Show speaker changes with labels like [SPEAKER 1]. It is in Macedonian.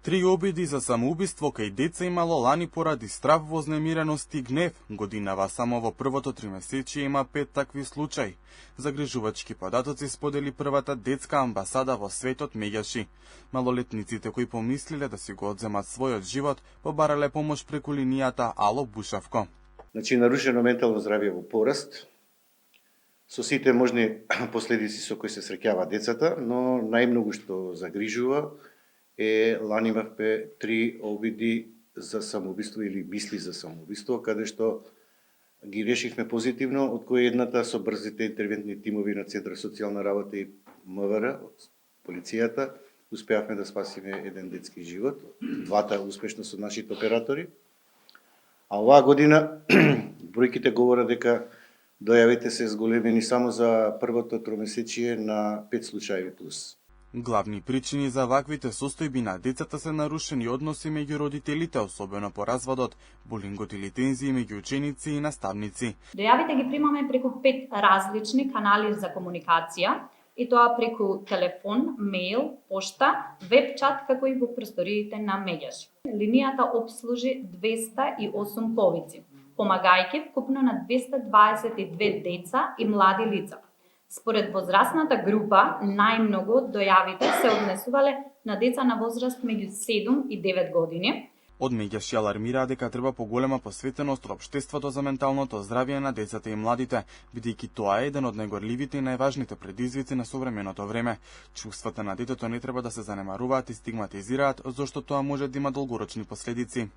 [SPEAKER 1] 3 обиди за самоубиство кај деца имало лани поради страв, вознемиреност и гнев. Годинава само во првото тримесечие има 5 такви случаи. Загрижувачки податоци сподели првата детска амбасада во светот Меѓаши. Малолетниците кои помислиле да си го одземат својот живот, побарале помош преку линијата Ало Бушавко.
[SPEAKER 2] Значи, нарушено ментално здравје во пораст, со сите можни последици со кои се среќава децата, но најмногу што загрижува е лани имавме 3 обиди за самоубиство или мисли за самоубиство, каде што ги решивме позитивно, од кои едната со брзите интервентни тимови на Центар социјална работа и МВР, од полицијата, успеавме да спасиме еден детски живот, двата успешно со нашите оператори. А оваа година бројките говорат дека дојавите се зголемени само за првото тромесечие на 5 случаи плюс.
[SPEAKER 1] Главни причини за ваквите состојби на децата се нарушени односи меѓу родителите, особено по разводот, булингот или тензии меѓу ученици и наставници.
[SPEAKER 3] Дојавите ги примаме преку 5 различни канали за комуникација, и тоа преку телефон, мејл, пошта, веб-чат, како и во просториите на Меѓаши. Линијата обслужи 208 повици, помагајќи вкупно на 222 деца и млади лица. Според возрастната група, најмногу дојавите се однесувале на деца на возраст меѓу 7 и 9 години.
[SPEAKER 1] Од Меѓаши алармира дека треба поголема посветеност од општеството за менталното здравје на децата и младите, бидејќи тоа е еден од најгорливите и најважните предизвици на современото време. Чувствата на детето не треба да се занемаруваат и стигматизираат, зашто тоа може да има долгорочни последици.